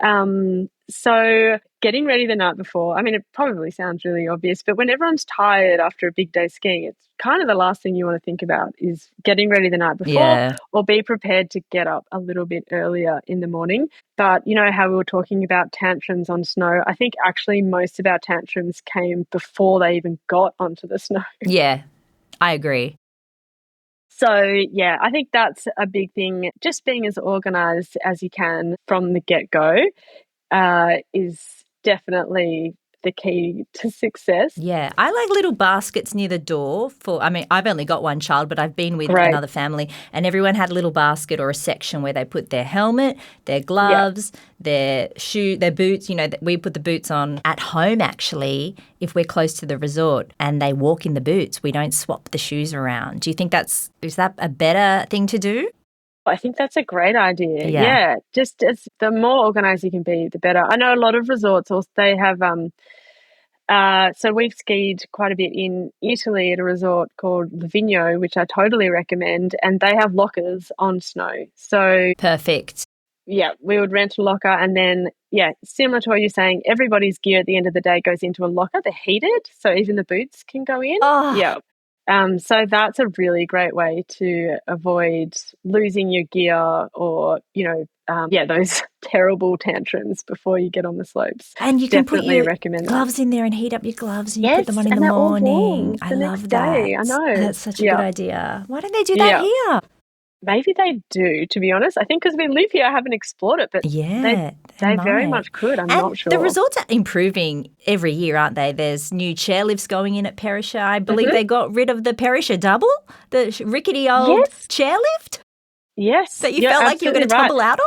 So getting ready the night before, I mean, it probably sounds really obvious, but when everyone's tired after a big day skiing, it's kind of the last thing you want to think about is getting ready the night before, or be prepared to get up a little bit earlier in the morning. But you know how we were talking about tantrums on snow? I think actually most of our tantrums came before they even got onto the snow. Yeah,
I agree.
So, yeah, I think that's a big thing. Just being as organised as you can from the get-go is definitely the key to success.
Yeah, I like little baskets near the door I've only got one child, but I've been with another family, and everyone had a little basket or a section where they put their helmet, their gloves, their their boots. We put the boots on at home, actually, if we're close to the resort, and they walk in the boots. We don't swap the shoes around. Do you think is that a better thing to do?
I think that's a great idea. Yeah. Just the more organised you can be, the better. I know a lot of resorts also, they have so we've skied quite a bit in Italy at a resort called Livigno, which I totally recommend, and they have lockers on snow. So
perfect.
Yeah, we would rent a locker, and then similar to what you're saying, everybody's gear at the end of the day goes into a locker. They're heated, so even the boots can go in.
Oh.
Yeah. So that's a really great way to avoid losing your gear or, those terrible tantrums before you get on the slopes.
And you can
definitely
put your
recommend
gloves
that.
in there and heat up your gloves, and you put them on in the
all
morning.
warm
I
the
love
next
that.
day. I know.
That's such a good idea. Why don't they do that here?
Maybe they do, to be honest. I think because we live here, I haven't explored it, but they very much could. I'm not sure.
The resorts are improving every year, aren't they? There's new chairlifts going in at Perisher. I believe they got rid of the Perisher double, the rickety old chairlift.
Yes.
That you felt like you were going to tumble out of?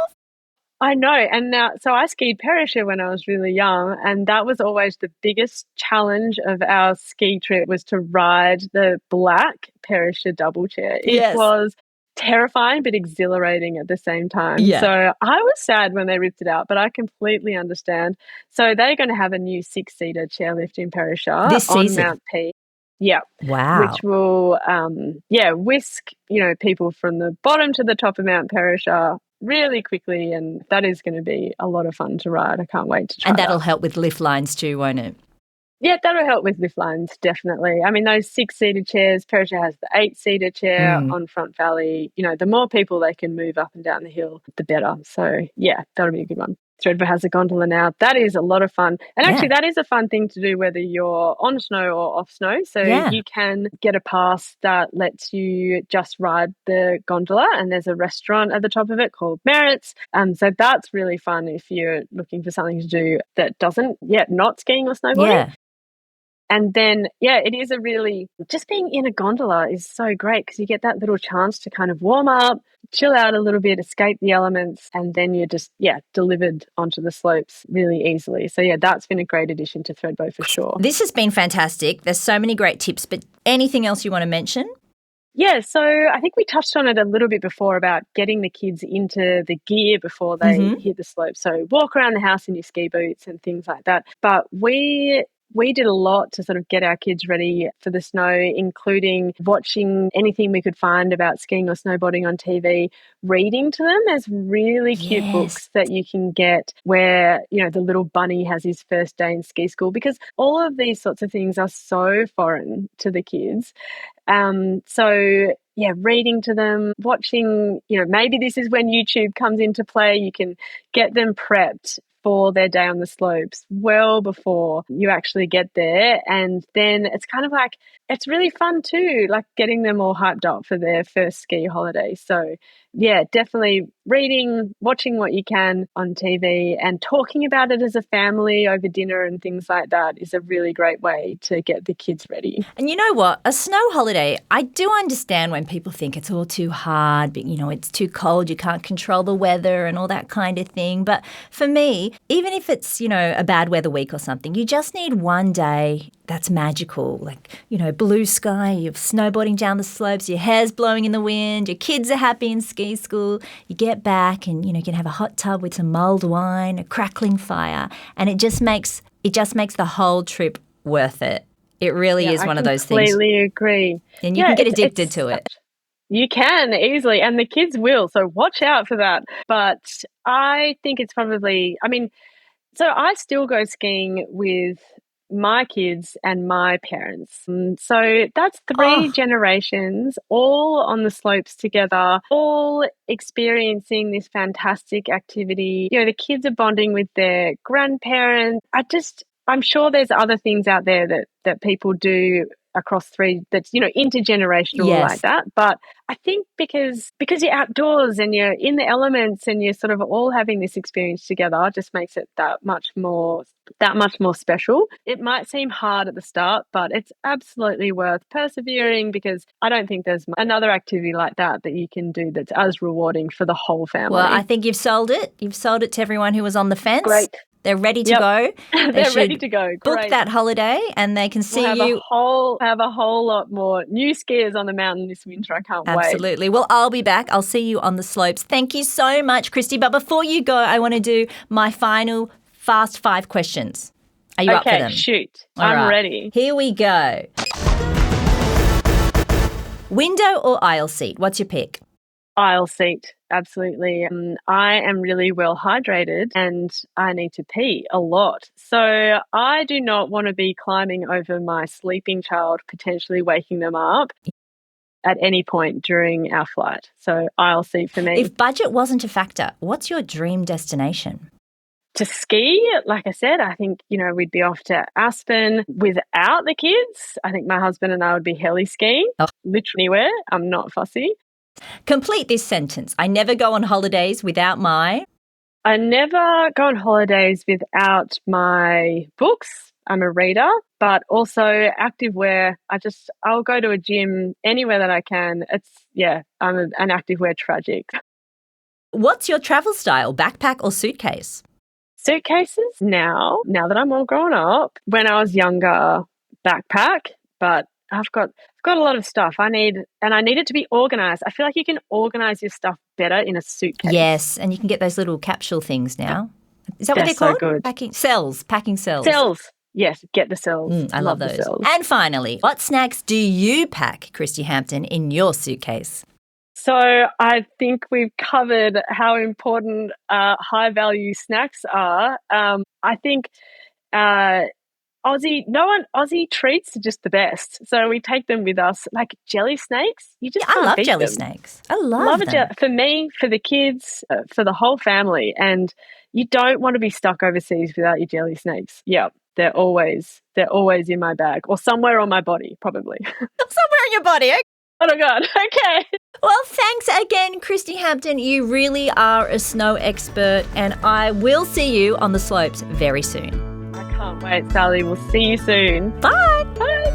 I know. And now, so I skied Perisher when I was really young, and that was always the biggest challenge of our ski trip, was to ride the black Perisher double chair. It was terrifying but exhilarating at the same time.
Yeah.
So I was sad when they ripped it out, but I completely understand. So they're going to have a new 6-seater chairlift in Perisher
this
on
season.
Mount P. Yeah.
Wow.
Which will whisk, people from the bottom to the top of Mount Perisher really quickly, and that is going to be a lot of fun to ride. I can't wait to try
And that'll help with lift lines too, won't it?
Yeah, that'll help with lift lines, definitely. I mean, those 6-seater chairs, Perisher has the 8-seater chair on Front Valley. The more people they can move up and down the hill, the better. So, yeah, that'll be a good one. Thredbo has a gondola now. That is a lot of fun. And actually, that is a fun thing to do whether you're on snow or off snow. So you can get a pass that lets you just ride the gondola, and there's a restaurant at the top of it called Merritt's. So that's really fun if you're looking for something to do that doesn't, not skiing or snowboarding.
Yeah.
And then, it is just being in a gondola is so great because you get that little chance to kind of warm up, chill out a little bit, escape the elements, and then you're just, delivered onto the slopes really easily. So, that's been a great addition to Thredbo for sure.
This has been fantastic. There's so many great tips, but anything else you want to mention?
Yeah, so I think we touched on it a little bit before about getting the kids into the gear before they hit the slope. So walk around the house in your ski boots and things like that. But we did a lot to sort of get our kids ready for the snow, including watching anything we could find about skiing or snowboarding on TV, reading to them. There's really cute books that you can get where, the little bunny has his first day in ski school, because all of these sorts of things are so foreign to the kids. Reading to them, watching, maybe this is when YouTube comes into play. You can get them prepped for their day on the slopes well before you actually get there. And then it's kind of like, it's really fun too, like getting them all hyped up for their first ski holiday. So definitely reading, watching what you can on TV, and talking about it as a family over dinner and things like that is a really great way to get the kids ready.
And you know what? A snow holiday, I do understand when people think it's all too hard, but, it's too cold, you can't control the weather and all that kind of thing. But for me, even if it's, a bad weather week or something, you just need one day that's magical, like, blue sky, you're snowboarding down the slopes, your hair's blowing in the wind, your kids are happy in ski school, you get back and, you can have a hot tub with some mulled wine, a crackling fire, and it just makes the whole trip worth it. It really is one of those things.
I completely agree.
And you can get addicted to it.
You can easily, and the kids will, so watch out for that. But I think it's probably, so I still go skiing with my kids and my parents. So that's 3 generations all on the slopes together, all experiencing this fantastic activity. The kids are bonding with their grandparents. I'm sure there's other things out there that people do across three that's, intergenerational like that. But I think because you're outdoors and you're in the elements and you're sort of all having this experience together, just makes it that much more special. It might seem hard at the start, but it's absolutely worth persevering, because I don't think there's another activity like that you can do that's as rewarding for the whole family.
Well, I think you've sold it. You've sold it to everyone who was on the fence.
Great.
They're ready to go.
They're ready to go.
Book
Great.
that holiday and they can see you.
Have a whole lot more new skiers on the mountain this winter. I can't wait.
Absolutely. Well, I'll be back. I'll see you on the slopes. Thank you so much, Christy. But before you go, I want to do my final fast 5 questions. Are you up for them?
Okay, shoot.
I'm
ready.
Here we go. Window or aisle seat? What's your pick?
Aisle seat, absolutely. I am really well hydrated and I need to pee a lot. So I do not want to be climbing over my sleeping child, potentially waking them up at any point during our flight. So aisle seat for me.
If budget wasn't a factor, what's your dream destination?
To ski, like I said, I think, we'd be off to Aspen without the kids. I think my husband and I would be heli skiing, literally anywhere. I'm not fussy.
Complete this sentence. I never go on holidays without my...
I never go on holidays without my books. I'm a reader, but also activewear. I'll go to a gym anywhere that I can. I'm an activewear tragic.
What's your travel style, backpack or suitcase?
Suitcases now that I'm all grown up. When I was younger, backpack, but I've got a lot of stuff I need it to be organised. I feel like you can organise your stuff better in a suitcase.
Yes, and you can get those little capsule things now. Is that what they're called?
Good.
Packing cells.
Cells. Yes, get the cells.
I love those. And finally, what snacks do you pack, Christie Hampton, in your suitcase?
So I think we've covered how important high-value snacks are. I think Aussie treats are just the best. So we take them with us, like jelly snakes.
I love jelly snakes. I love them.
For me, for the kids, for the whole family. And you don't want to be stuck overseas without your jelly snakes. Yeah, they're always in my bag or somewhere on my body, probably.
Somewhere on your body.
Oh my God. Okay.
Well, thanks again, Christie Hampton. You really are a snow expert, and I will see you on the slopes very soon.
I can't wait, Sally. We'll see you soon.
Bye.
Bye.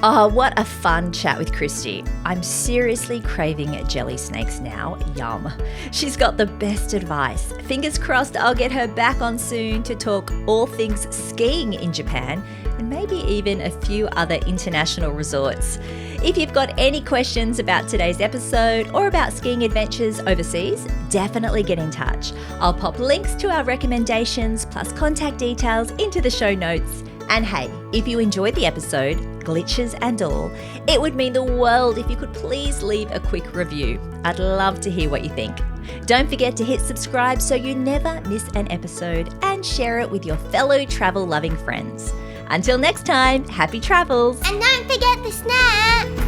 Oh, what a fun chat with Christy. I'm seriously craving jelly snakes now. Yum. She's got the best advice. Fingers crossed I'll get her back on soon to talk all things skiing in Japan and maybe even a few other international resorts. If you've got any questions about today's episode or about skiing adventures overseas, definitely get in touch. I'll pop links to our recommendations plus contact details into the show notes. And hey, if you enjoyed the episode, glitches and all, it would mean the world if you could please leave a quick review. I'd love to hear what you think. Don't forget to hit subscribe so you never miss an episode, and share it with your fellow travel-loving friends. Until next time, happy travels!
And don't forget the snack!